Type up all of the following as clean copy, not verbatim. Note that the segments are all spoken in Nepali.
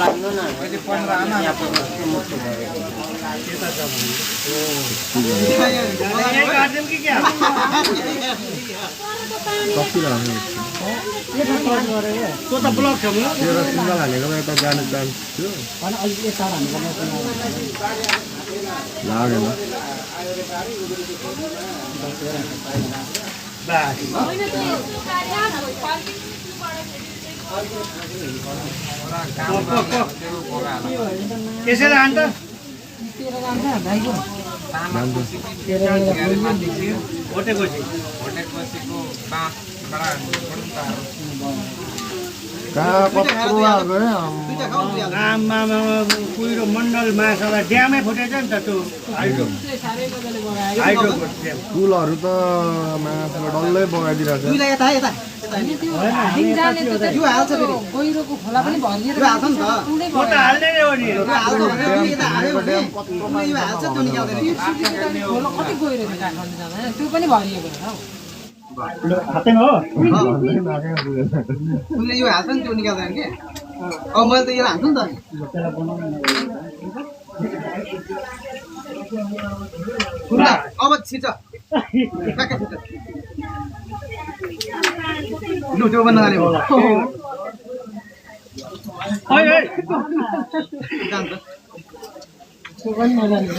लाग्नु न अहिले 15 आमा त्यो त ब्लक छ नि तेरो सिङ्गल हालेको यता जानु चान्स थियो अनि अहिले यता हानेको लागेन त्यसैले हान्छ कहाँ कत्रो कुहिरो मण्डल माछाला ड्यामै फुटेछ नि त त्यो हाइड्रो पुलहरू त माछाले डल्लै बगाइदिरहेको गहिरोको खोला पनि भरिएर हाल्दैन हो नि कति गहिरो थियो काठमाडौँ जाँदा त्यो पनि भरिएको हो हातैमा हो उनले यो हाल्छ नि त्यो निकाल्दैन के अब मैले त यो हाल्छु नि त अब छिटो लु त्यो पनि नजाने भयो जान्छ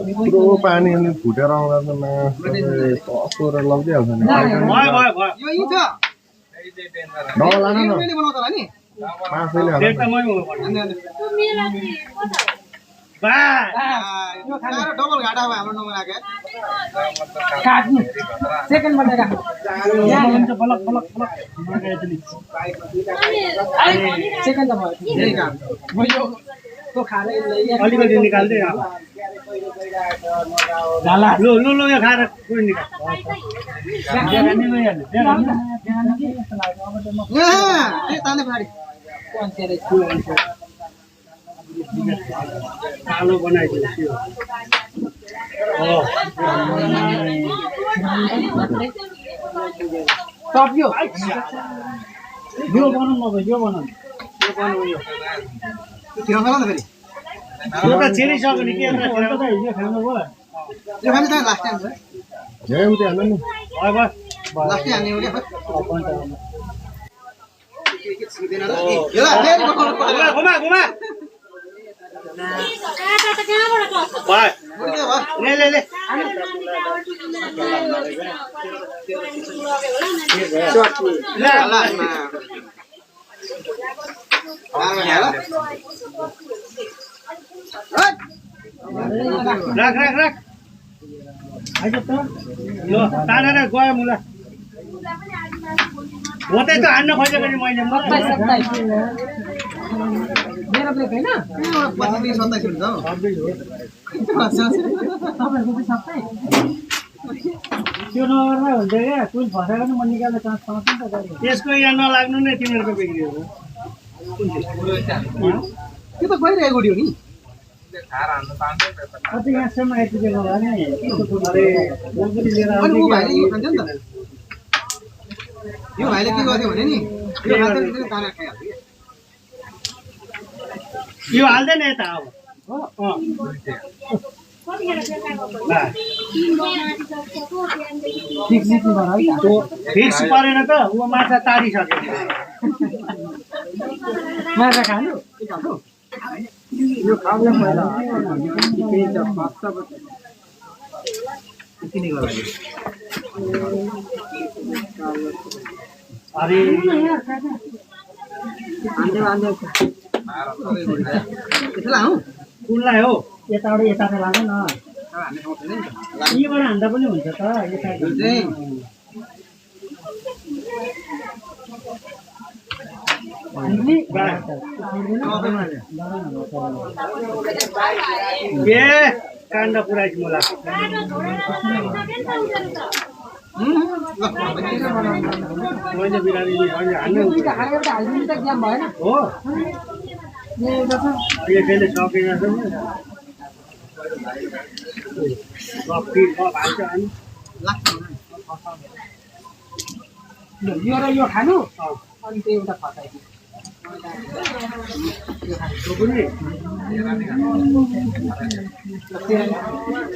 यत्रो पानी अनि फुटेर आउँदा त माछा तसोर लगिदिइहाल्छ नि यो यहीँ छ डबल लान न मैले बनाउँछ होला नि माछाले हाल्छ डबल घाटा भयो हाम्रो नमुनाको काट्नु सेकेन्डबाट राख्नु सेकेन्ड त भयो अलिकति निकाल्दै लु लु लु यो खाएर कुहिरो निकाल तान्ने पछाडि कालो बनाइदिन्छु टप्यो यो बनाउनु अब यो बनाउनु यो खिराउँछ नि त फेरि यो त छिरिसक्यो नि के यो खानु भयो यो खाने त लास्ट टाइम छ झ्याम चाहिँ हाल्नु नि अब लास्ट टाइम हाल्ने हो क्या घुमा घुमा ले ले ले राख राख राख आइज त ल तानेर गयो मुला होतै त हान्न खोजेको नि मैले मेरो प्लेट होइन 25 27 हुन्छ त्यो नगर्दा हुन्छ क्या कुन फसाएर नि म निकाल्ने चान्स पाउँछ नि त त्यसको यहाँ नलाग्नु नै तिमीहरूको बिक्री हो त्यो त गइरहेको गुडी हो नि अझै यहाँसम्म आइपुगेको भए नि लिएर अनि ऊ भाइले यो खान्छ नि त यो भाइले के गर्थ्यो भने नि यो खान्छ नि तानेर खाइहाल्थ्यो यो हाल्दैन यता अब फिक्स परेन त ऊ माछा तारिसक्यो माछा खानु यो खाउँ पहिला अरे कुनलाई हो यताबाट यता त लाग्दैन यहीँबाट हान्दा पनि हुन्छ त यता ए काण्ड पुऱ्याइस् मलाई मैले बिरामी हाल्नु त ज्ञान भएन हो यसैले सकेन यो र यो खानु अनि त्यो एउटा फसाइदिनु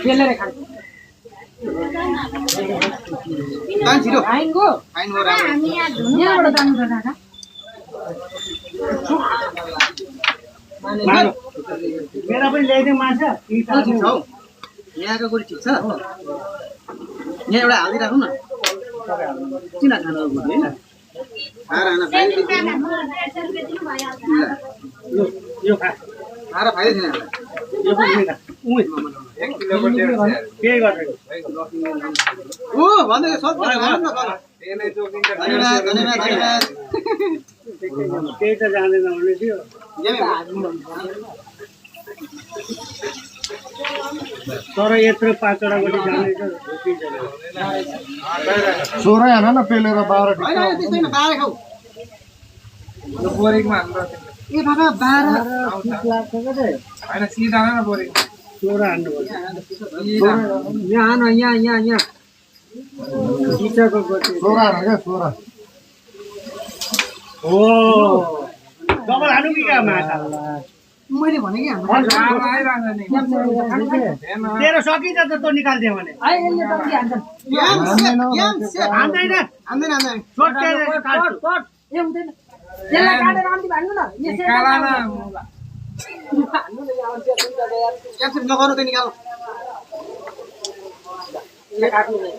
पेलेर खानु छिटो आइनको आइन हो राम्रो यहाँबाट जानु त काका मेरा पनि ल्याइदिउँ माछा छौ यहाँको कुरो ठिक छ यहाँ एउटा हाल्दै राखौँ न किन खानु बुझ्नु होइन यो खा खाएर फाइदै छैन यो पनि खा के गरेको ओ भन्दै सोध्नु न धन्यवाद धन्यवाद धन्यवाद केही त जाँदैन भने थियो तर यत्रो 5 वटा गरी जाने त 16 हान न पेलेर 12 होइन होइन त्यस्तो होइन 12 खाऊ यो बोरिङमा हाम्रो ए बाबा 12 ठीक लाग्छ के त हैन सिधा न बोरिङ 16 हान्नु पर्छ यहाँ न यहाँ चिचाको गति 16 हान के 16 हो डबल हानु कि क्या माछा मैले भने कि हाम्रो आइराछ नि तेरो सकिन्छ त तँ निकाल्दियो भने अहिले त के हान्छन् हान्दैन हान्दैन हान्दैन छोटे काट्छु कट ए हुँदैन त्यसलाई काटेर अन्ति भन्नु न यसै काला न भन्नु न यहाँ अन्ति हुन्छ यार क्याप्चर नगर्नु त निकाल ले काट्नु नि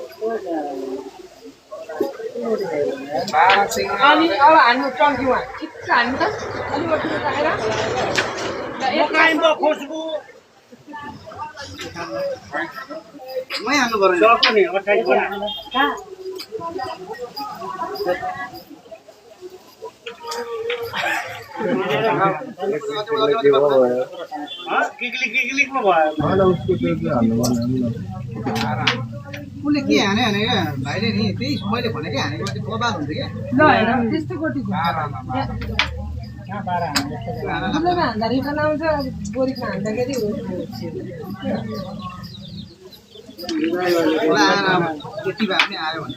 12 सिङ अनि अब हान्नु चम्कीमा ठिक्क हान्नु त अलि बढी राखेर मकाइको खुसबु मै हाल्नु पर्यो सक्यो नि 28 बना कहाँ किक्लिक पो भयो हैन उसको त्यो चाहिँ हाल्नु पर्ने उसले के हाने हाने क्या भाइले नि त्यही मैले भनेकै हानेको मात्रै बबाल हुन्छ क्या ल हेर त्यस्तो गोटीको दुब्लैमा हान्दा रिटर्न आउँछ बोरीमा हान्दाखेरि त्यति भए पनि आयो भने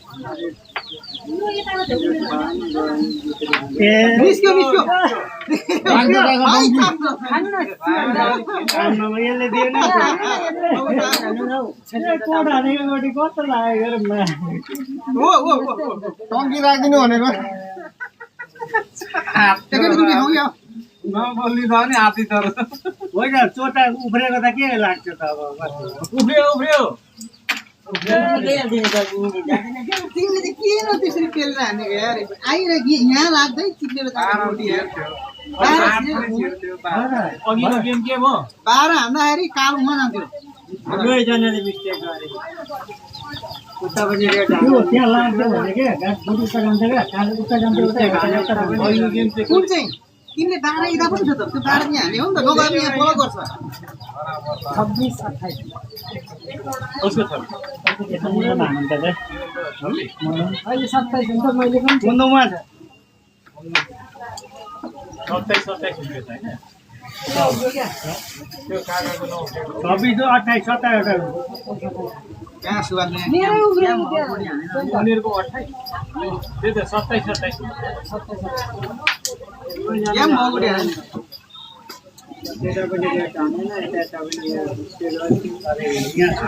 निस्क्यो खानु न यसले दिएन कोट हानेको गोटी कस्तो लाग्यो टङ्की राखिदिनु भनेको नबोल्नी त नि हाती तर होइन चोटा उफ्रेको त के लाग्छ त अब उफ्रियो तिमीले चाहिँ किन त्यसरी पेलेर हानेको यार आइरहे यहाँ लाग्दै चिप्लेर अघिको गेम के भयो 12 हान्दाखेरि कालोमा जान्थ्यो दुईजनाले मिस्टेक गरे उता पनि रेट त्यहाँ लाग्यो भने के घाँस बुटी उता जान्छ क्या कालो उता जान्छ उता अघिको गेम चाहिँ कुन चाहिँ तिमीले 12 इदा पनि छ त त्यो 12 चाहिँ हाल्ने हो नि त नगर्ने यहाँ फलो गर्छ 26 28 उसको छ अहिले 27 हुन्छ मैले पनि मुन्दुमा छ 27 रुपैयाँ छ हैन त्यो कागजको नौ 26 28 27 कहाँ सुवाल्ने मेरो उफ्रिनु त्यहाँ उनीहरुको 28 त्यही त 27 यहाँ मगुडी हाल्ने यता पनि रेट हान्दैन यता पनि अरे यहाँ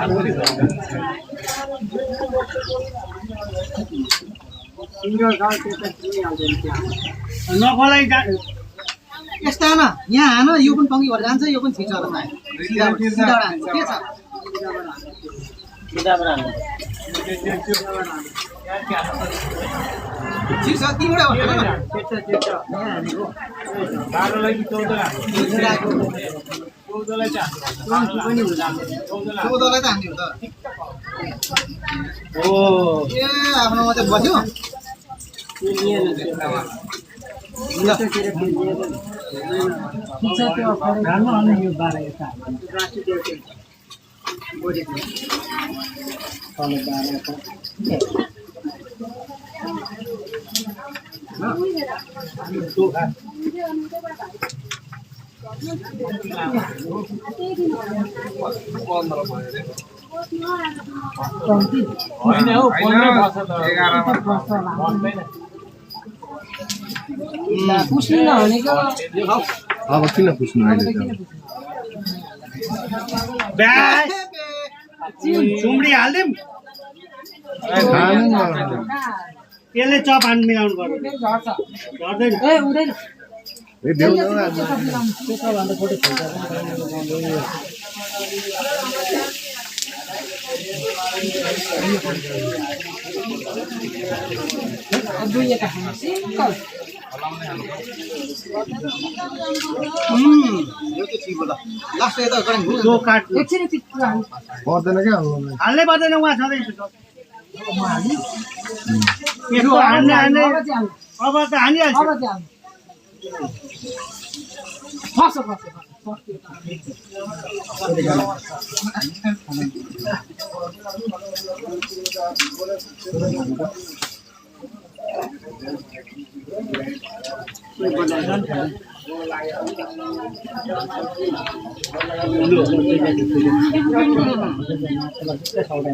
सिङ्गल गाउँ त्यता किनिहाल्दैन त्यहाँ नखोलाई यस्तो न यहाँ हान यो पनि टङ्की भएर जान्छ यो पनि छिटो हाल्न सिधा हान्छ के छ ठिक छ तिमीलाई भन्नु न यहाँ हानेको 12 लाई कि 14 लाई सिधाको 14 लाई चाहिँ टङ्की पनि हुन्छ 14 लाई त हान्ने हो त ओ ए आफ्नो मात्रै बस्यो राम्रो अनि यो 12 यता तल 12 यता हैन हौ 15 वर्ष त 11 वर्ष भन्दैन पुस्नु नहुनेको अब किन पुस्नु अहिले त ब्यास चुम्डी हाल्दिउँ खानु न यसले चप हान मिलाउनु पर्यो झर्छ गर्दैन ए हुँदैन ए देऊ न आज दुईटा खानु सिम्पल यो त ठिक हो ल लास्ट यता गरौँ जो काट एकछिन पिक्चर हाल्नु पर्दैन क्या हाल्नु हाल्नै पर्दैन उहाँ छँदैछ यसो हान्ने हान्ने अब चाहिँ हाल्नु अब त हानिहाल्छ अब चाहिँ हाल्नु फस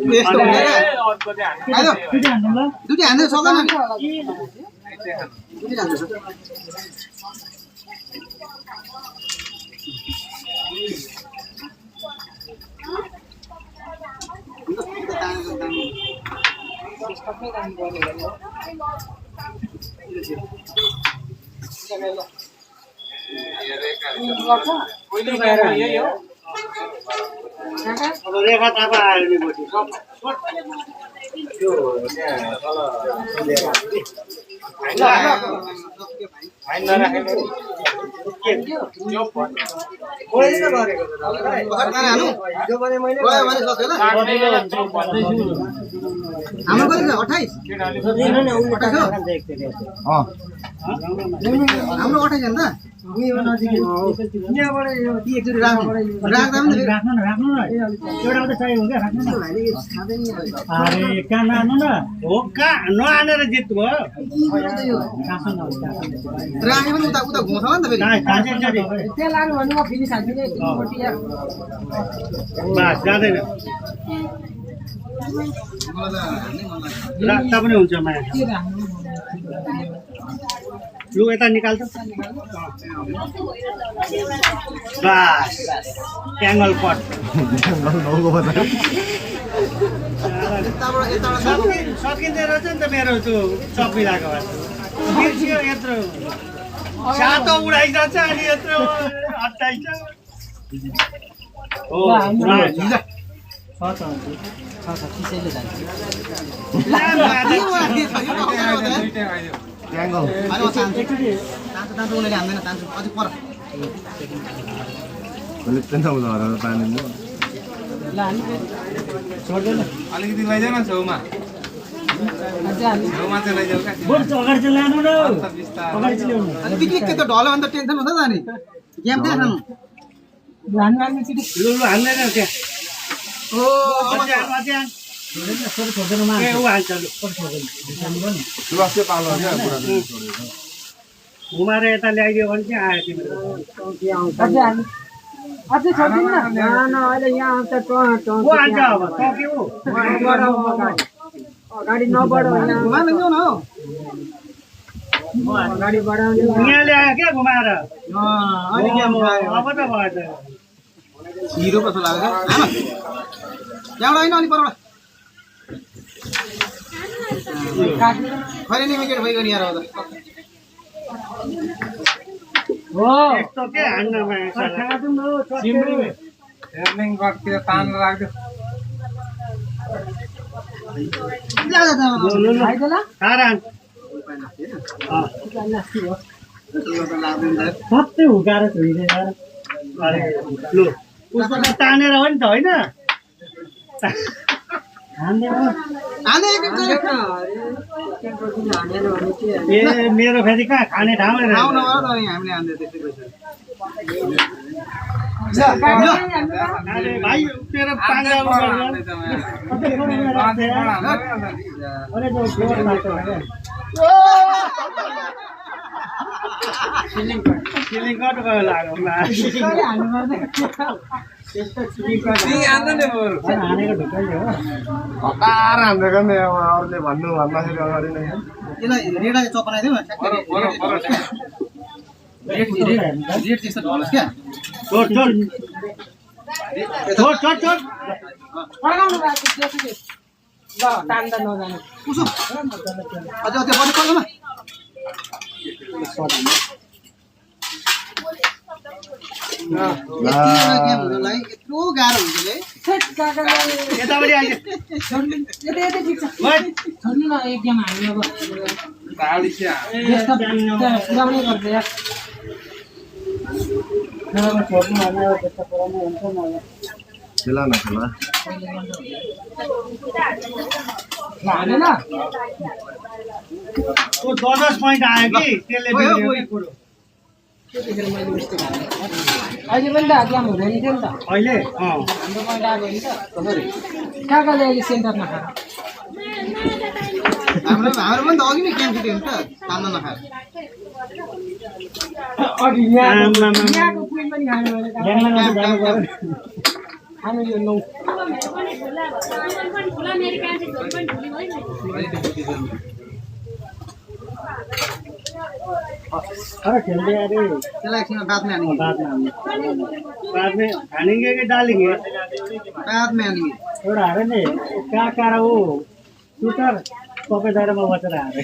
यस्तो हुँदैन आयो दुईटा हान्दै सक्दैन नि दुईटा हान्दैछ अब रेखा थापा आयो नि बोटी हाम्रो कति छ 28 हाम्रो 28 हो नि त राख्नु न एउटा मात्रै चाहियो क्या राख्नु न अरे कहाँ नहाल्नु न हो कहाँ नहालेर जित्नु भयो राख्यो भने उता उता घुमाउँछ नि त फेरि त्यो लानु भने म फिनिस हाल्दिने बस जाँदैन राख्दा पनि हुन्छ माया लु यता निकाल त बस एङ्गल कट सकिँदै रहेछ नि त मेरो त्यो चप मिलाएको भए बिर्सियो यत्रो सातो उडाइजान्छ अनि यत्रो हटाइन्छ हो उनीहरूले हान्दैन तान्छु अझै पर अलिकति लैजाऊ न छेउमा छेउमा चाहिँ लैजाऊ क्या अगाडि चाहिँ लानु न अगाडि चाहिँ ल्याउनु अनि बिग्रिके त ढल्यो भने त टेन्सन हुन्छ त नि गेम कहाँ खानु लु हाल्दैन त्यहाँ हो घुमाएर यता ल्याइदियो भने चाहिँ आयो तिम्रो अझै छोड्दिनु न अहिले यहाँ आउँछ को हान्छ अब सक्यो अगाडि नबढो घुमाएर ल्याउ न हौ अगाडि बढाउने यहाँ ल्यायो क्या घुमाएर अनि गेम खायो अब त भयो त हिरो कस्तो लाग्छ आमा त्यहाँबाट होइन अलि परबाट खैर नि विकेट भइगयो नि यार अब त हो यस्तो के हान्नमा हेर्लिङ गर्थ्यो तान राख्थ्यो आइदेला सबै हुकाएर छोइदिएर अरे लु उसको त तानेर हो नि त होइन ए मेरो फेरि कहाँ खाने ठाउँ हामीले हान्दै त्यस्तै अरे भाइ तेरो पाङ्जा सिलिङ कट गयो लाग्यो हतार हान्दैन नि अब अरूले भन्नु भन्दाखेरि अगाडि नै यसलाई रेडा चप बनाइदिउँ न रेड त्यस्तो ढलोस् क्या फर्काउनु भएको त्यसरी ल तान्दा नजाने उसो अझ त्यो बढी पर्दैन यत्रो गाह्रो हुन्छ है यतापट्टि आइज यतै ठिक छ छोड्नु न एक गेम हामी अब पुऱ्याउनै गर्छ यार खेला न खेला हालेन 10 पोइन्ट आयो कि त्यसले बिग्रेको त्यतिखेर मैले मिस्टेक हालेँ अहिले पनि त गेम हुँदैन थियो नि त अहिले हाम्रो पोइन्ट आएको नि त कहाँ कहाँले अहिले सेन्टरमा खाएर हाम्रो पनि त अघि नै गेम खेल्यो नि त तान्न नखाएर अघि यहाँको क्विन पनि खानु खानु यो 9 अरे खेल्दै अरे त्यसलाई एकछिन बादमा हानेंगे बाद में हानेंगे कि डालेंगे बाद में हानेंगे एउटा हारे नि कहाँ कहाँ हो सुटर तपाईँ दाइरामा बसेर हारे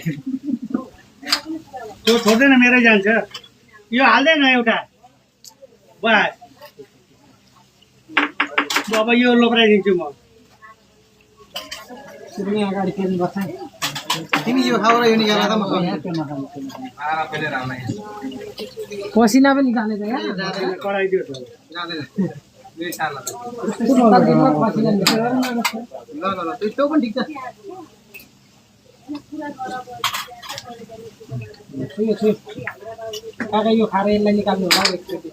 त्यो छोड्दैन मेरै जान्छ यो हाल्दैन एउटा बस अब यो लोक्राइदिन्छु म सुरुमै अगाडि खेल्नुपर्छ तिमी यो खाऊ र यो निकाल्दा त म पसिना पनि निकालेर यार कराइदियो त जाँदैन पसिना निकालेर ल त्यो पनि ठिक छ काका यो खाएर यसलाई निकाल्नु होला एकचोटि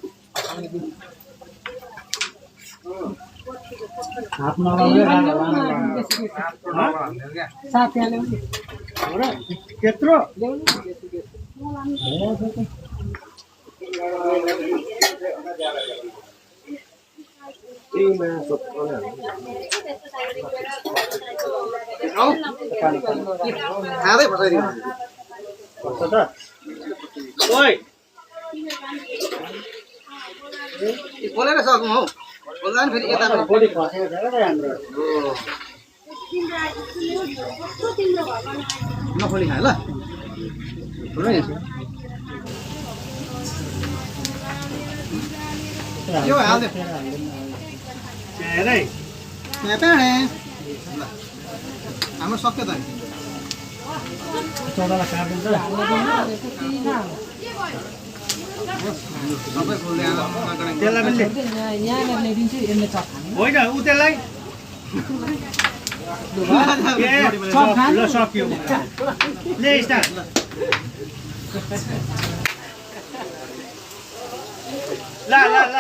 हात नलाउने साथीहरूले त्यत्रो खाँदै फसाइदियो ओइ बोलेर सकौँ हौ बोल्दा नि फेरि यता बडी खसेको छ क्या हाम्रो नफोली खायो ल यो हाल्दे हेरै हाम्रो सक्यो त चौडालाई काटिन्छ सबै खोल्दै त्यसलाई पनि यहाँ ल्याइदिन्छु यसले चप खाने होइन उ त्यसलाई ल सक्यो ले स्टार्ट ल ल ल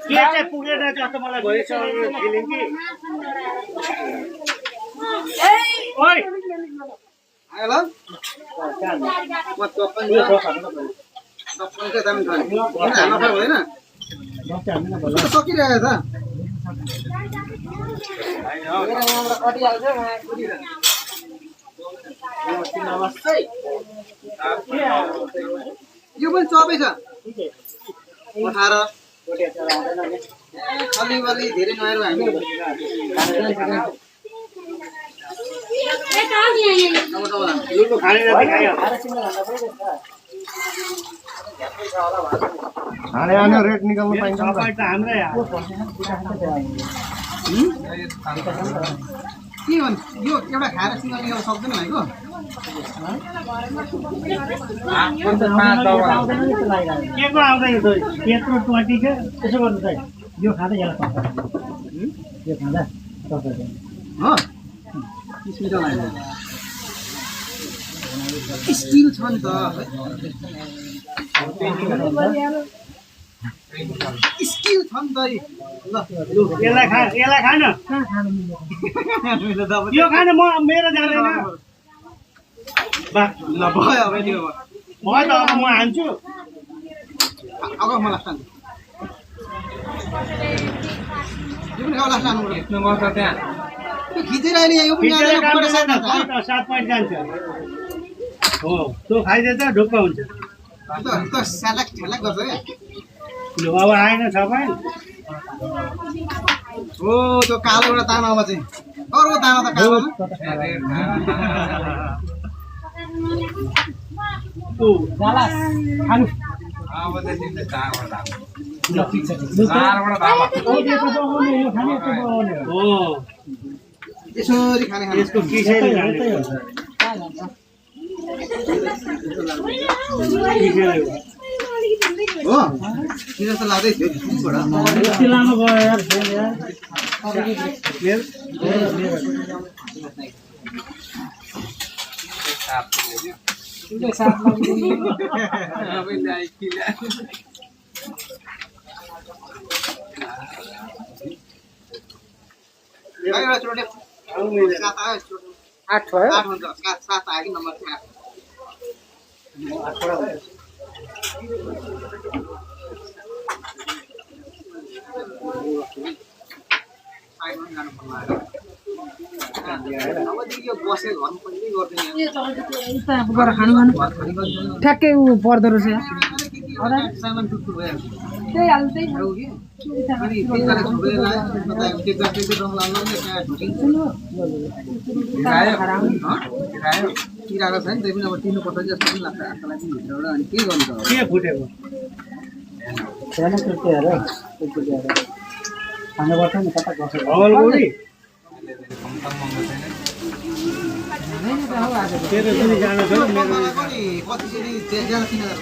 के चाहिँ पुगेन जस्तो मलाई भइसक्यो फिलिङ कि ओइ आयो ल म तपाईँ चाहिँ दामी खाने हाल्न पायो होइन सकिरहेको छ यो पनि चपै छ पठाएर अलिअलि धेरै नआएर हामी लुटो खाने जति खायो हाने हाने रेट निकाल्नु पाइन्छ सबै त हाम्रै के भन्छ यो एउटा खाएर सिङ्गल निकाल्न सक्दैन भाइको के को आउँदैन त त्यत्रो 20 छ त्यसो गर्नु चाहिँ यो खाँदा यसलाई पक्का यो खाँदा पक्का हो स्टिल छ नि त स्किल छ नि त ल यसलाई खान यो खान म मेरो जाँदैन ल भयो अब नि म त अब म हान्छु अब मलाई खानु यो पनि लास्ट खानु गर्छ त्यहाँ खिचेर अहिले यो पनि खिचेर यहाँनिर काम बढेर गर्दा साट्छ। पोइन्ट 7 पोइन्ट जान्छ हो त्यो खाइदिन्छ ढुक्क हुन्छ त स्यालाक ठ्यालाक गर्छ क्या लु अब आएन 6 पोइन्ट हो त्यो कालो एउटा तामामा चाहिँ अर्को तामा त कालोमा जालास खानु हो यसरी खाने खाने यसको किसेले जाने किसेले हो किन जस्तो लाग्दै थियो बाट यति लामो गयो यार फेल यार मेरो तुझे साथ लगी एउटा चोटे सात आयो चोटे 8 भयो 8 हुन्छ सात आयो कि नम्बर 8 गएर खानु खानु ठ्याक्कै उ पर्दो रहेछ त्यही हाल्दै किराको छ नि त्यही पनि अब तिर्नुपर्छ जस्तो पनि लाग्छ आजकल भित्रबाट अनि के गर्नु त के फुटेको छैन त्यस्तै हेर खानुपर्छ नि कता गर्छ भगलगुडी तेरो पनि जानु छ मेरो कतिचोटि ज्यादा 3000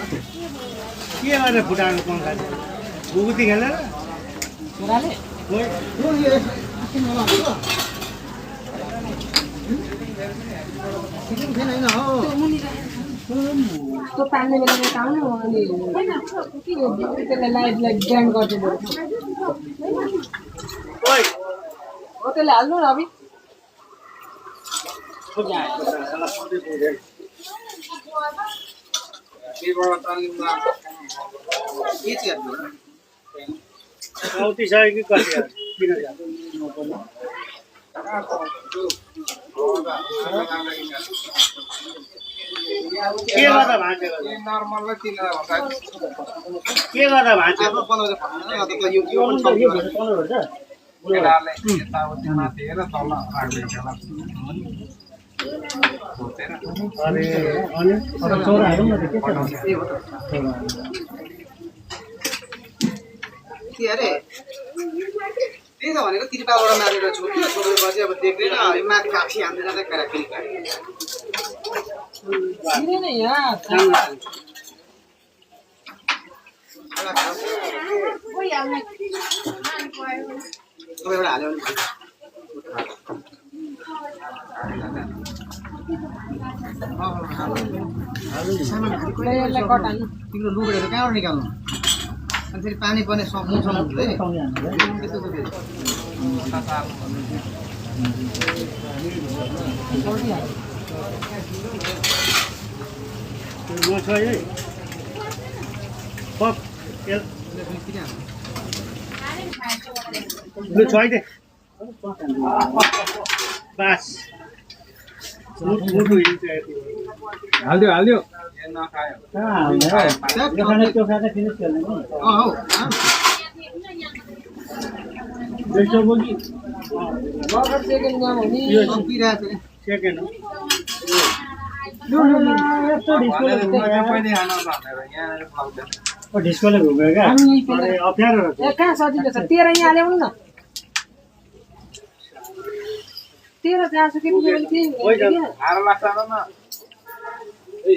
के गरेर फुटाएको पंखा बुगुती खेलेर छोराले त्यो तान्ने बेलामा तान्नु अनि त्यसलाई लाइटलाई ग्रान्ड गरिदिनु ओइ हो त्यसले हाल्नु न अभि औती सय कि कति किन के गर्दा भाँचेको के गर्दा भाँचेको अरे अनि चोराहरू न के अरे त्यही त भनेको तिरपालबाट मारेर छोड्यो छोडेपछि अब देख्दैन माथि काक्षी हान्दै जाँदै फेरि किन नि यार एउटा हाल्यो भने यसलाई कटाल्नु तिम्रो लुगेहरू कहाँबाट निकाल्नु अनि फेरि पानी पर्ने मुखसम्म हुँदै लु छोइदे बस हालिदियो हालिदियो मगर सेकेन्ड गाउँ हुने सेकेन्ड ढिस्कोले घुम्यो क्या अप्ठ्यारो ए कहाँ सजिलो छ 13 यहाँ ल्याउनु न 13 जहाँ छ कि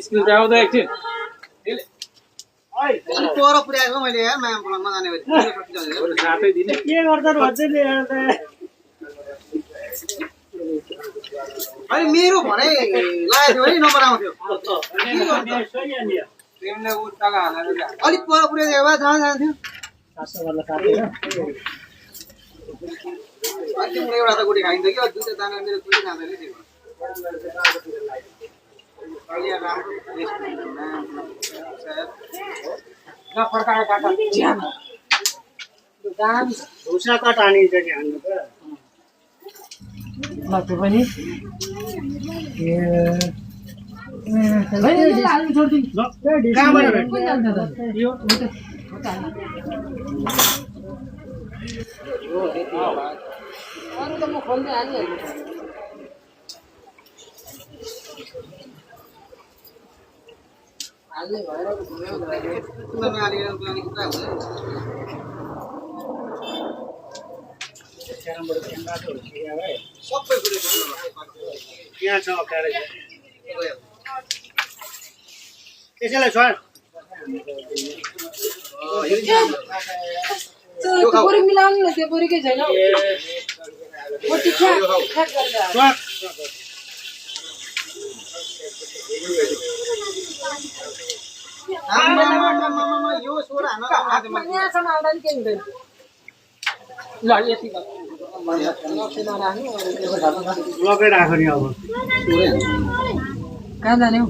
स्किल जाउँदा एकछिन पर पुर्याएको मैले यार माया बोलाउन जाने साथै दिने के गर्दा भन्छ नि अनि मेरो भनाइ लागेको थियो है नम्बर आउँथ्यो अलिक पर पुर्याइदिएको भए जहाँ जान्थ्यो तिम्रो एउटा त गोटी खाइन्छ कि दुईवटा दाना मेरो दुईवटा जाँदैन त्यो फर्काएर काट भुसा काट हानिन्छ नि हान्नु त ल त्यो पनि हाल्नु छोडिदिनु कहाँबाट भेट कुन जान्छ त यो अरू त म खोल्दै हालिहाल्छु हाल्ने भएर सबै कुरो यहाँ छ अप्ठ्यारै त्यसैलाई छोड त्यो पुरी मिलाउनु न त्यो पुरीकै छैन मोटी ख्याक ख्याक गरेर छोड यो छोरा यहाँसम्म आउँदा नि केही हुँदैन ल यति लगै राख नि अब कहाँ जाने हौ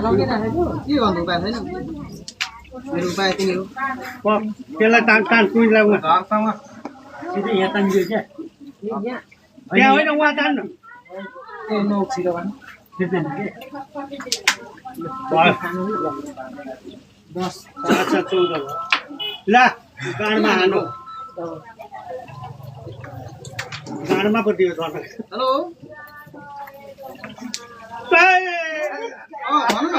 लगिराखेको के गर्नु उपाय छैन मेरो उपाय यति नै हो त्यसलाई तान तान कुइलाई उहाँ सिधै यहाँ तानिदियो क्या यहाँ त्यहाँ होइन उहाँ तान न ए नौछिरो भन सिर्दैन के 10 अच्छा 14 ला गाडमा हानो गाडमा पो दियो झन् हेलो भन्नु न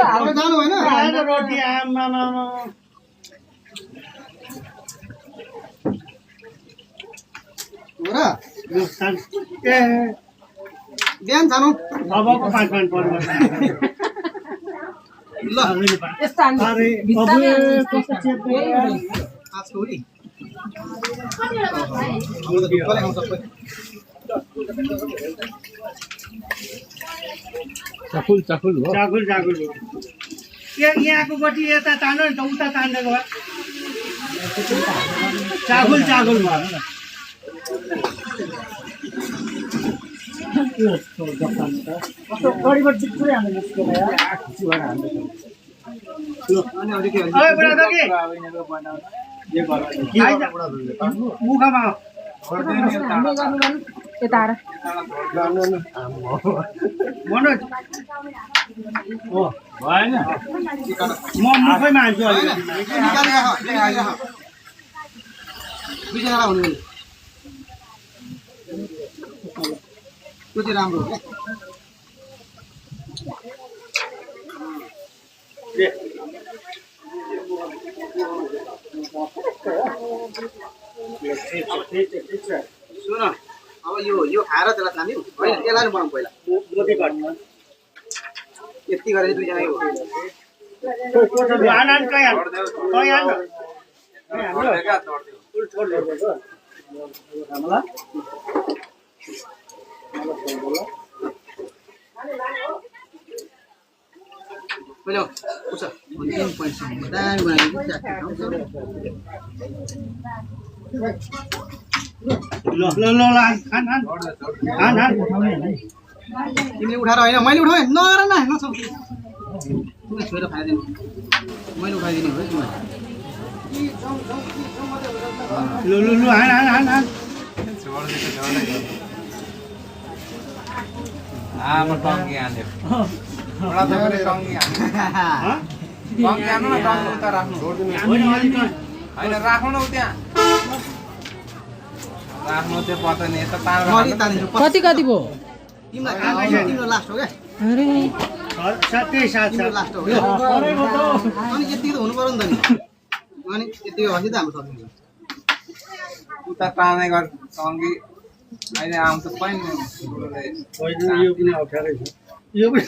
तपाईँ जानु होइन रोटी आमामा हो र ए बिहान जानु अबको 5 मिनट पर्छ ल यस्तो हामी अरे भित्तामै अबे हाल्नु कस्तो चेप्यो यार आजको उली आउँदा ढुक्कले आउँछ सबै चाकुल चाकुल हो जागुल जागुल यहाँको गटी यता तान्नु नि त उता तान्दै गयो चागुल चागुल भयो ओए बुढा दगी मुखमा हामीले गर्नु गर्नु यता आएर मनोज हो भएन म मुखैमा हान्छु होइन अहिले निकालेर दुईजना हुनु त्यो चाहिँ राम्रो हो क्या सुन अब यो खाएर त्यसलाई तान्यो होइन त्यसलाई नि बनाउँ पहिला मोदी घटना यति गरेर दुईजना हो आनन्द कहाँ पहिला उस 3 पोइन्टसम्म दामी बनाइदिनु ल खान तिमीले उठाएर होइन मैले उठाएँ नगर न नसक्छु तिमीले छोएर खाइदिनु मैले उठाइदिने हो तिमीलाई हान आमा टङ्गी हाल्यो एउटा त पनि टङ्गी हाल्नु टङ्गी हाल्नु न टङ्गी उता राख्नु होइन राख्नु न उ त्यहाँ राख्नु त्यो पत्ता नि यता तार कति कति भयो तिमीलाई तिम्रो लास्ट हो क्या अरे साथै साथ तिम्रो लास्ट हो क्या अनि यति त हुनु पर्यो नि त नि अनि यति भएपछि त हाम्रो सक्ने उता तार्ने गर टङ्गी अहिले आउँछ पनि यो पनि अप्ठ्यारै छ यो पनि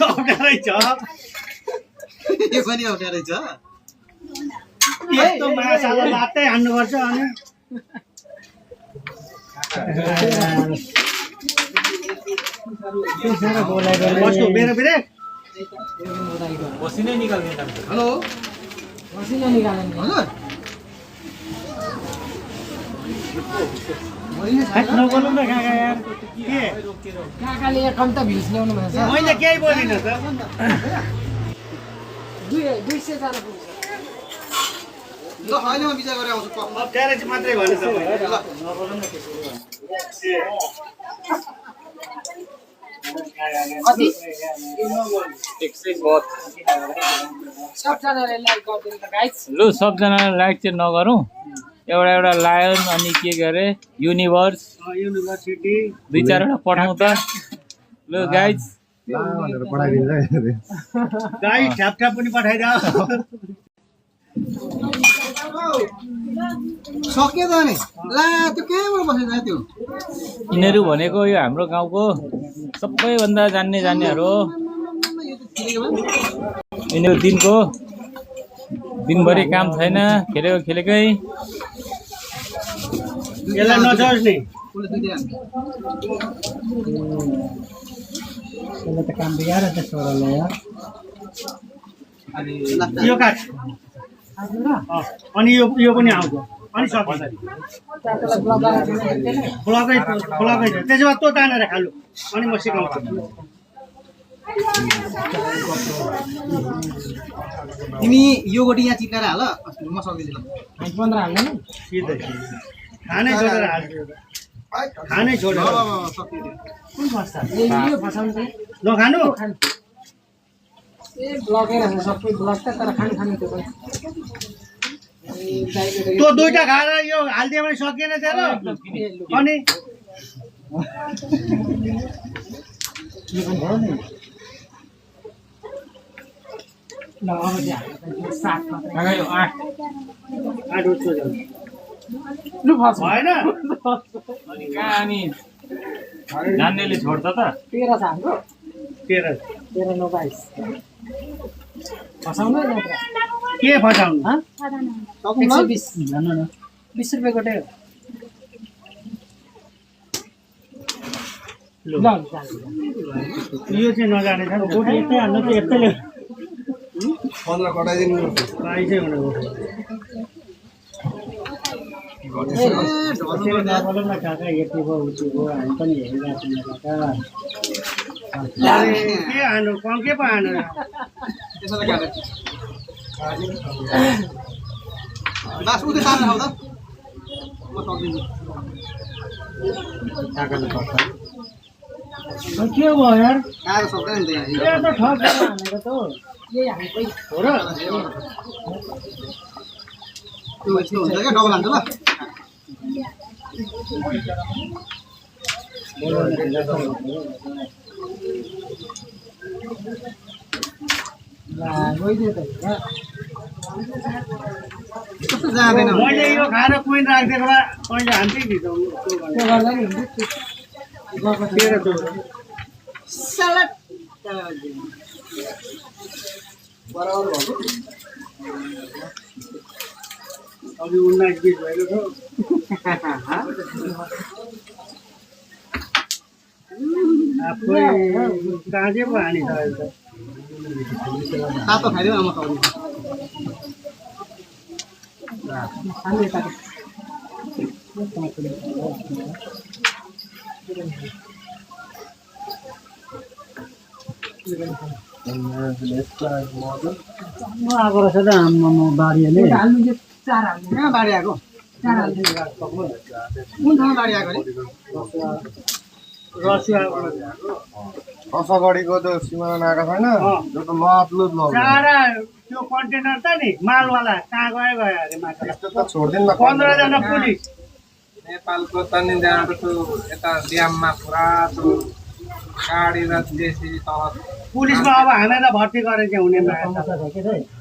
अप्ठ्यारै छ यस्तो माछालाई लात्तै हान्नुपर्छ अनि कसको मेरो फेरि बसिनै निकाल्ने हेलो मसिनो निकाल्नु हजुर नगरौँ न काका यार के काकाले यहाँ कम त भिज ल्याउनु भएको छ मैले केही बोलिनँ त 200 जना पुग्छ ल होइन म विचार गरेर आउँछु ग्यारेज मात्रै भने तपाईँ सबजनाले लाइक गरिदिनु त गाइस लु सबजनालाई लाइक चाहिँ नगरौँ एउटा लायन अनि के गरे युनिभर्स युनिभर्सिटी 2-4 वटा पठाउँ त लु गाइज भनेर पठाइदिन्छ गाई ठ्याप पनि पठाइदियो सक्यो त नि ला त्यो कहाँबाट बसेछ त्यो यिनीहरू भनेको यो हाम्रो गाउँको सबैभन्दा जान्नेहरू हो यिनीहरू दिनभरि काम छैन खेलेकै यसलाई नचोस् नि त्यसले त काम बिगाएर त छोराले यार यो काट अनि यो पनि आउँछ अनि सक्छ ब्लकै छ त्यसो भए तँ तानेर खालु अनि म सिकाउँछु तिमी यो गोटी यहाँ चिप्काएर हाल म सक्दिनँ 15 हाल्ने नि सिधै खानै छोडेर हाल्छु खानै छोडेर कुन फस्छ यो फसाउनु चाहिँ नखानु ए ब्लकै रहेछ सबै ब्लक त तर खानु त्यो पनि तँ दुईटा खाएर यो हालिदियो भने सकिएन तेरो अनि ल अब चाहिँ 7 मात्रै आठ उठ्छ लु फस भएन अनि कहाँ अनि जान्नेले छोड्छ त 13 छ हाम्रो 13 9 22 फसाउनु न के फसाउनु 120 जानु न 20 रुपैयाँ गोटे हो लु ल यो चाहिँ नजाने छ नि गोटी यतै हाल्नु त यतैले 15 कटाइदिनु पाइसै हुने बोलौँ न काका यति भयो उति भयो हामी पनि हेरिरहेको छौँ काका के हानु के पो हानु त्यसैले काटेँ बास उतै तानेर खाऊ त म सक्दिनँ के भयो यार खाएर सक्दैन नि त यहाँ यो त ठग हानेको त यही हाल्दै हो र त्यो यस्तो हुन्छ क्या डबल हान्छ ल गइदियो त कस्तो जाँदैन मैले यो खाएर कोइन राखिदिएको भए मैले हान्थेँ नि त त्यो गर्दा नि हुन्छ सलाद अब 19-20 भएको छ आफै काँचे पो हानिसकेको छ तातो खाइदियो न म सक्दिनँ हामीले काटे म आएको रहेछ त आम्मामा बारीले हाल्नु चाहिँ 4 हाल्नु कहाँ बाढी आएको 4 हाल्नु कुन ठाउँमा बाढी आएको अरे रसुवाबाट असगढीको त्यो सिमाना आएको छैन त्यो त लतलुत लग्यो सारा त्यो कन्टेनर त नि मालवाला कहाँ गयो अरे माथि त्यस्तो त छोड्दिनु न 15 जना पुलिस नेपालको तनिजाँडो त्यो यता ड्याममा पुरा त्यो गाडी र जेसिबी तल पुलिसमा अब हामीलाई भर्ती गरे चाहिँ हुने भए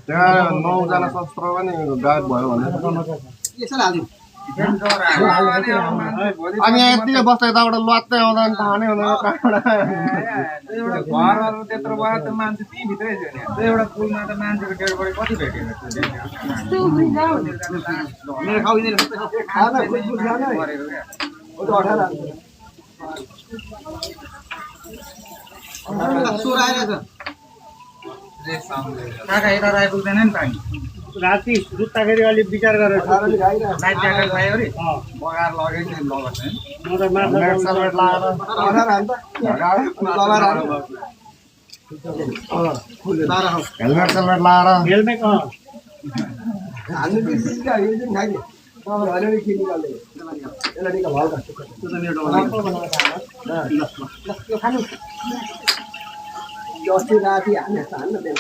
त्यहाँ 9 जना शस्त्र पनि गायब भयो भने यसरी हालिदिउँ अनि यहाँ यतिकै बस्दा यताबाट लत्तै आउँदा नि थाहा नै हुँदैन घरहरू त्यत्रो भयो त्यो मान्छे त्यहीँभित्रै थियो नि त्यो एउटा पुलमा त मान्छेको डेड बडी कति भेटेन मेरो खाउदिँदैन सोर आइरहेछ काका यता आइपुग्दैन नि पानी राति सुत्दाखेरि अलिक विचार गरेर लाइफ ज्याकेट भयो अरे बगाएर लगेँ नि लगेको म त माछा हेलमेट सेलमेट लाएर हेलमेट हाल्नु बिर्सिन्छ यो दिन खाइदिए तपाईँ अलिअलि के निकाल्दै यसलाई निकाल हल्का त्यो त मेरो यो खानु यो अस्ति राति हान्न बिहान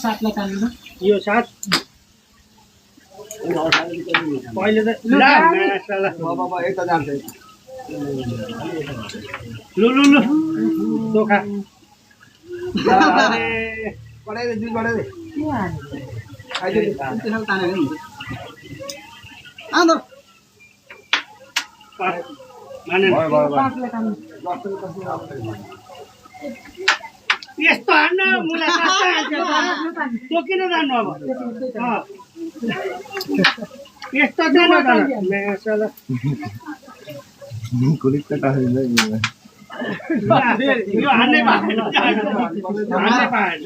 साथलाई काट्नु यो साथ पहिले त ला माशाला बाबा यता जान्छ लु लु लु चोखा अरे बढाइदे दुई बढाइदे के हाल्नु खाइदिए त्यसो तानेको हुन्छ आउँदा माने साथलाई काट्नु यस्तो हान्न मुला कस्तो हाल्छ त्यो किन जानु अब यस्तो जानु माशाला कुलिक त टाढिन्छ यो हान्नै पाएन हान्नै पाएन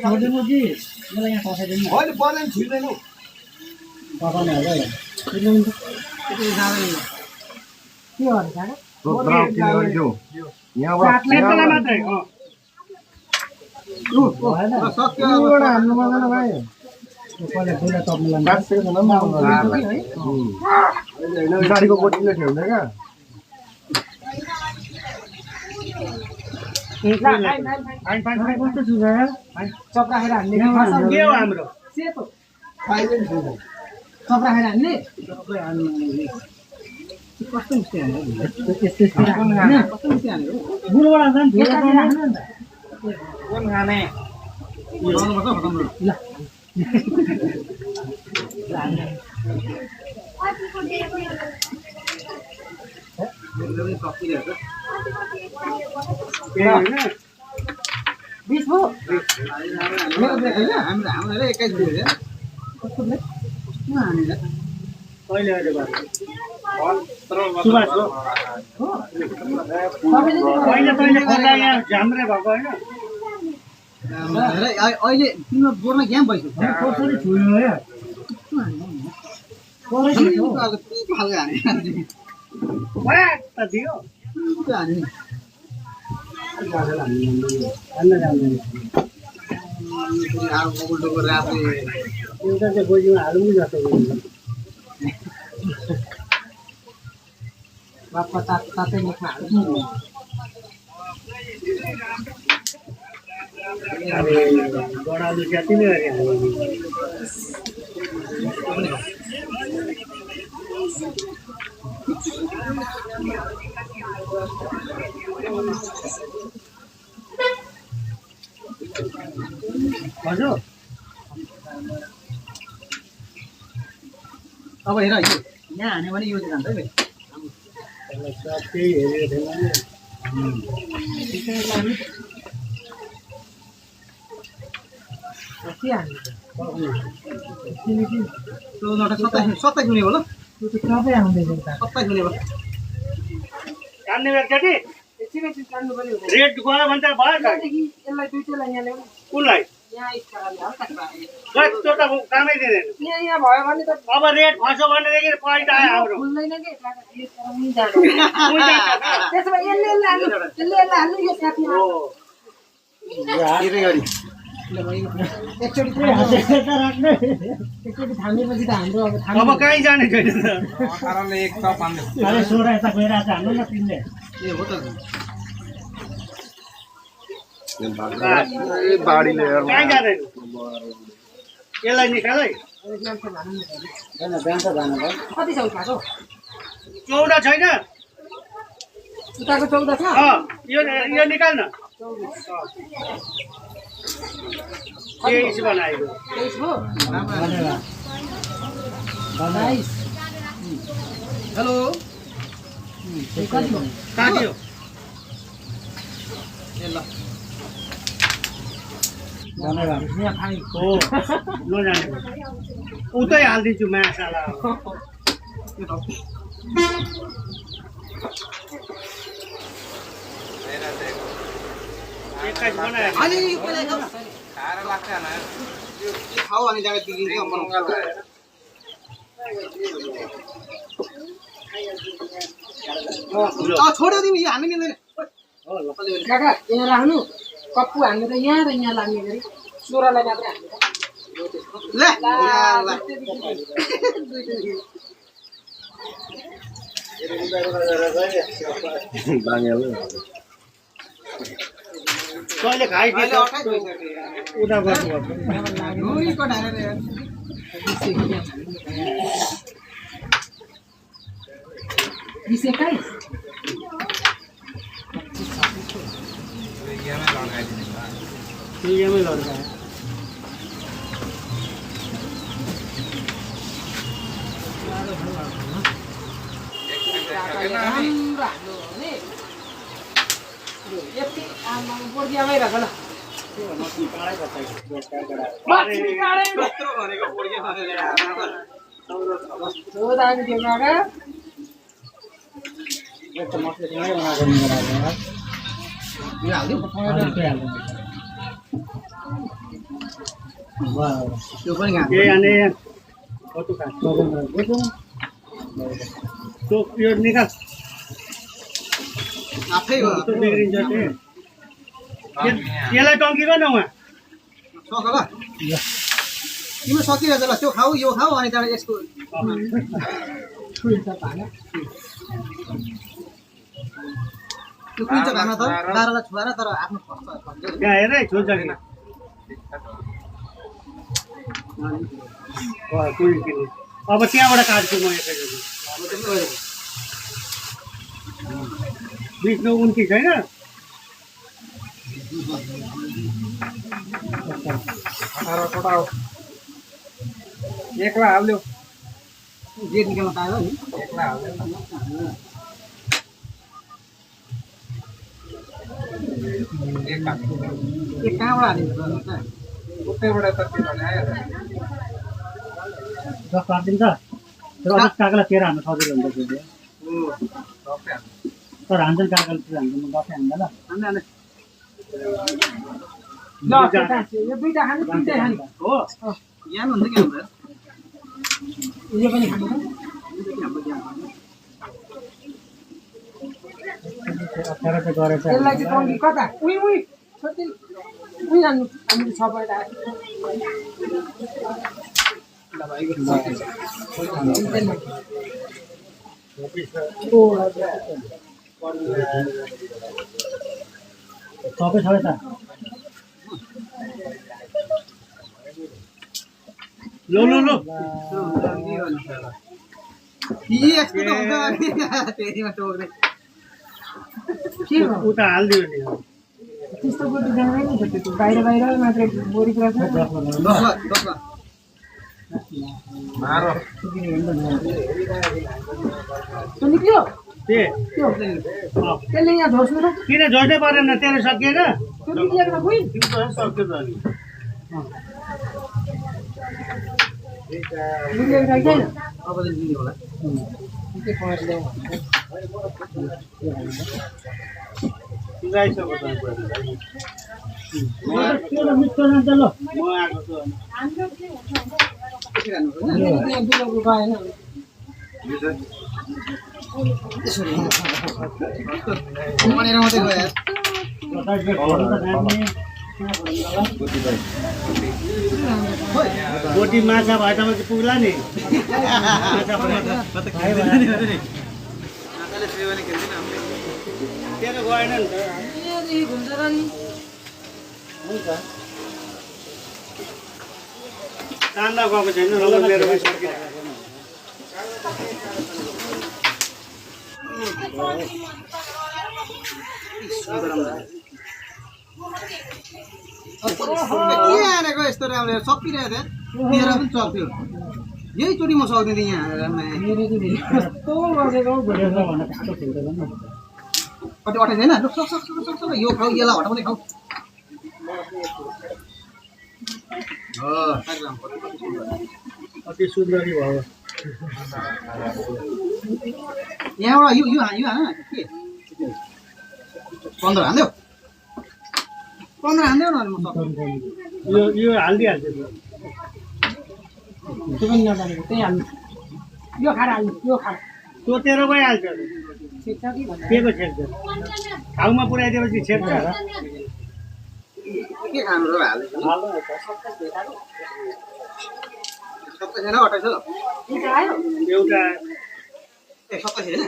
छोडिदिनु कि मलाई यहाँ पठाइदिनु होइन बनेन छिर्दैनौ पठाउने होला के गर्नु काका यहाँबाट एकजना मात्रै हाल्नु पर्दैन भाइ पहिला दुईवटा टप्नुलाई काटेको छैन गाडीको बोटीले ठेउनु क्या कस्तो छु र चप राखेर हान्ने के हो हाम्रो सेतो खाइदिनु चप राखेर हान्ने कस्तो मिस्टेक हान्यो कस्तो मिस्टी हान्ने हो बुढोबाट हान्छ नि यता धुलो हान्नु नि त कोन खाने गर्नुपर्छ खतम बिस भयो हाम्रो 21 दियो कस्तो ब्रेक कहिले अहिले भयो सुभाष हो सबैले पहिले खोल्दा यहाँ झाम्रे भएको होइन अहिले तिम्रो बोर्न क्याम भइसक्यो कसरी छुयो या ब्याक त दियो हान्न जान्दैन एउटा चाहिँ गोजीमा हालौँ नि जस्तो बापा तातै मुखमा हाल्नु बडालु जति नै गरे हजुर अब हेर यो यहाँ हान्यो भने यो चाहिँ जान्छ है सबै हेरेको थिएन के हान्नु त्यो नट 27 हुने होला त्यो त सबै आउँदैछ उता 27 हुने होला कान्ने बेला एकछिन काट्नु पर्यो रेड गयो भने त भयो त त्यसदेखि यसलाई दुईटैलाई यहाँ ल्याउनु कुनलाई यहाँ इस्काराले हल्का पाए गयो त्यो त कामै दिँदैन यहाँ भयो भने त अब रेड खस्यो भनेदेखि पोइन्ट आयो हाम्रो खुल्दैन कि त्यसो भए यसले हाल्नु यो साथीमा एकचोटि थामेपछि त हाम्रो अब अब कहीँ जाने छैन त पाराले एक टप हान्यो अरे सोडा यता गइरहेको छ हान्नु न तिमीले ए हो त बाढीले कहीँ जाँदैन यसलाई निकाल है कति छ उताको 14 छैन उताको 14 छ यो निकाल न 23 बनाएको 23 हो 22 हेलो कति हो काट्यो ए ल यहाँ खाइ हो नजाने उतै हालिदिन्छु मासाला एक्काइस बनायो अनि यो पहिला खाऊ खाएर लाग्छ होइन यो खाऊ अनि जाँदा दिन्छ बनाउँछ छोड्यो तिमी यो हान्नु मिल्दैन काका यहाँ राख्नु कप्पु हान्नु त यहाँ र यहाँ लाग्ने गरी 16लाई मात्रै हान्नु ल कहिले खाइदियो उता गर्नुपर्छ लड्का यो निकाल आफै हो बिग्रिन्छ यसलाई टङ्की गर्न उहाँ सक ल तिम्रो सकिरहेछ ल त्यो खाऊ यो खाऊ अनि त्यहाँबाट यसको त्यो कुइन्छ भामा त 12लाई छुवाएर तर आफ्नो खर्च त्यहाँ हेर है छोड्छ कि अब त्यहाँबाट काट्छु म एकैचोटि बिच्नु उन्ती छैन एकला हाल्यो जेट निकाल्न पायो नि एकला हाल्यो एक कहाँबाट हालिन्छ उतैबाट त के भने आयो 10 काटिदिन्छ तर अझ काकालाई 13 हान्न सजिलो हुन्छ त्यो तर हान्छन् काकाले 13 हान्छ म 10 हान्दा ल हान्ने ल यो दुईटा खानु तिनटै खानु हो ज्ञान हुन्छ के हुन्छ यो पनि खानु अप्ठ्यारो चाहिँ गरेछ यसलाई चाहिँ टङ्की कता उही छोटी उही हान्नु हामी सबैलाई सबै छ त लो यस्तो त हुन्छ त्यतिमा टोक्दै उता हालिदियो नि त्यस्तो बोटी जाँदैन नि त त्यो बाहिर मात्रै बोरी कुरा छ मारो त्यो निक्ल्यो त्यो त्यसले यहाँ झोर्नु र किन झोर्नै परेन तेरो सकिएन त्यो निक्लिएको त खोइ सक्यो त अनि निक्लिएको त छैन अब चाहिँ दिने होला गाइसक्यो त त्यो मिठो जान्छ ल म आएको छु के गर्नु त्यहाँ बिलोको गएन भनेर मात्रै गयो बोटी माछा भएसम्म चाहिँ पुग्ला नि तेरो गएन नि त घुम्छ र नि कान्दा गएको छैन नभए मेरो पनि सकिरहेको के हानेको यस्तो राम्रो सकिरहेको थियो तेह्र पनि चल्थ्यो यही चोटि म सक्दैन थिएँ यहाँ कस्तो बसेको कति अठाइस होइन यो खाऊ यसलाई हटाउँदै खाऊ अति सुन्दरी भयो यहाँबाट यो हान के 15 हान्देऊ 15 हान्देऊ न म सक्छु यो हालिदिइहाल्छु त्यो पनि नजानेको त्यही हाल्नु यो खाएर हाल्नु यो खाएर तोतेर भइहाल्छ के को छेक्छ ठाउँमा पुऱ्याइदिएपछि छेक्छ के खानु र हाल्दै सबै छैन 28 एउटा ए सबै छैन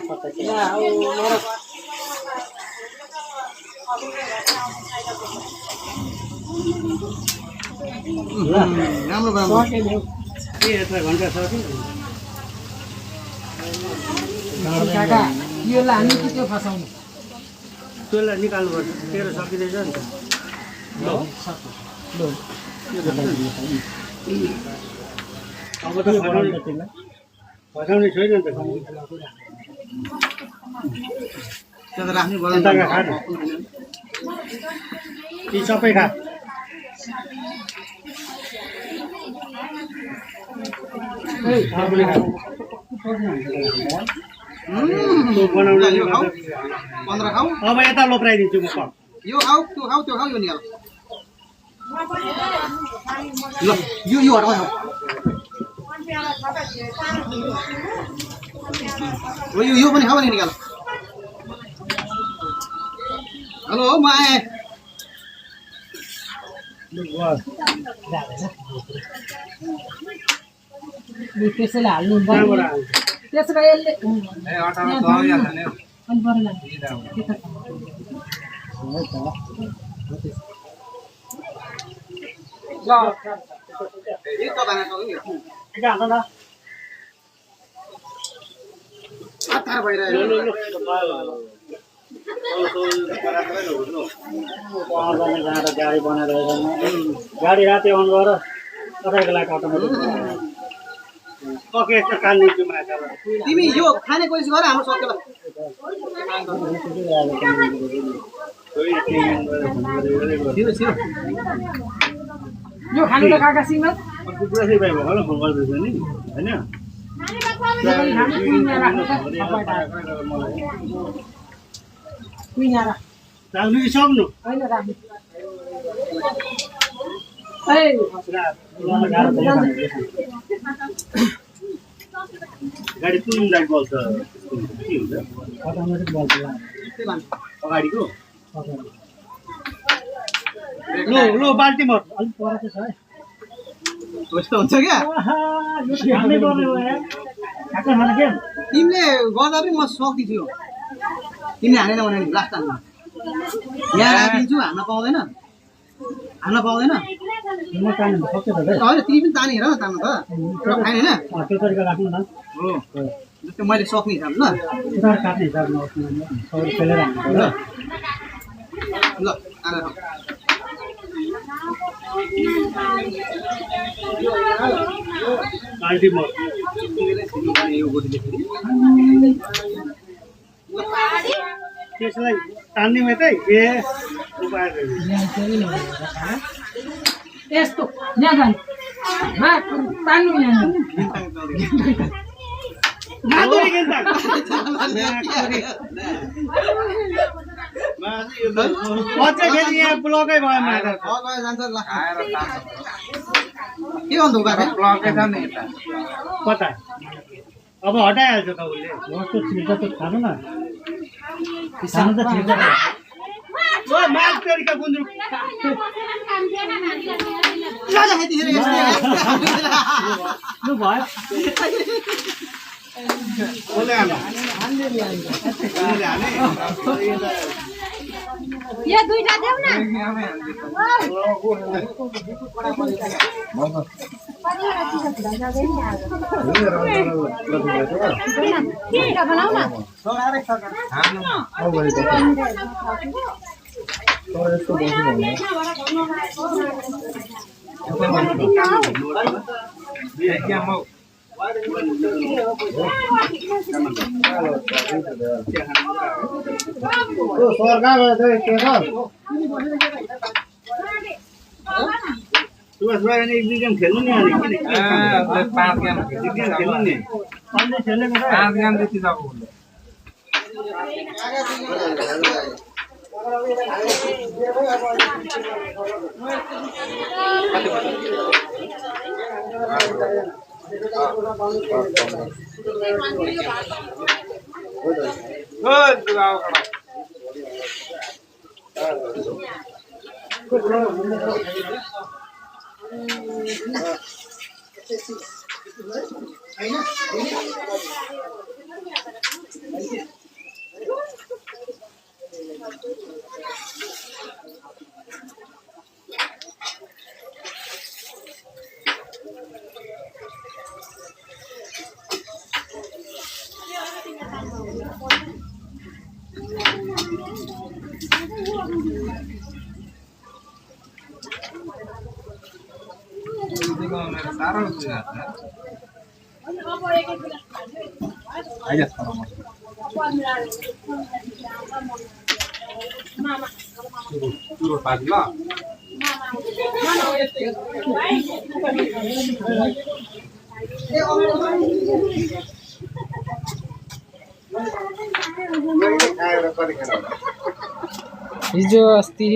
राम्रो राम्रो के यत्र घन्टा सक्यो काका यो लाने कि त्यो फसाउनु त्यसलाई निकाल्नुपर्छ तेरो सकिँदैछ नि त अब त फसाउने छैन नि त त्यो त राख्नै यताका खा न। यी सबै खा आफूले खा त्यो बनाउनु यो खाऊ 15 खाऊ अब यता लोप्राइदिन्छु म कप यो खाऊ त्यो खाऊ त्यो खाऊ यो निकाल ल यो हटाऊ यो पनि खाऊ नि निकाल हेलो म आएँ त्यसैले हाल्नु कहाँबाट आउँछ त्यसो भए यसले ए अटामा दबिहाल्छ नि अनि बरु लाग्छ यो त बाना त यो आधार भइरहेको गाडी बनाएर गाडी राति अन गर तपाईँको लागि अटोमेटिक ओके यस्तो कान्दिन्छु माछा तिमी यो खाने कोसिस गर हाम्रो सक्यो ल छिरो छिरो यो खानु त काका सिमत कुकुरासै भाइ भएको होला फोन गर्दैछ नि होइन राख्नु कि सक्नु गाडी कुन गाडी बल्छ के हुन्छ अटोमेटिक बल्छ अगाडिको लो बाल्टी मर अलिक पर चाहिँ छ है त्यस्तो हुन्छ क्या यो हाल्नै पर्ने हो यार ठ्याक्कै खाना के तिमीले गर्दा पनि म सक्दिन्छु तिमीले हानेन भने लास्ट टाइम यहाँ राखिदिन्छु हान्न पाउँदैन म तान्नु सक्छ त भाइ होइन तिमी पनि तानी हेर न तान्नु त खाने होइन त्यो तरिका राख्नु न हो जस्तै मैले सक्ने हिसाब ल उतार काट्ने हिसाबमा सबै खेलेर हाल्नु ल ल ल आएर बाल्टी मर त्यसलाई तान्ने मात्रै ए उपाय यस्तो यहाँ जानु तान्नु यहाँ अझै फेरि यहाँ ब्लकै भयो माछा जान्छ ल आएर तान्छ के भन्नु उकालो ब्लकै छ नि यता कता अब हटाइहाल्छ त उसले जस्तो छिर्छ त्यो खानु न खानु त छिर्छ ओ माछ तरिका गुन्द्रुक लु भयो कसले हाल्नु यो दुईटा देऊ न बनाऊ न एक दुई गेम खेल्नु नि अनि 5 गेम खेल्नु नि अन्य खेलेको 5 गेम जति सक्छ उसले हिजो अस्ति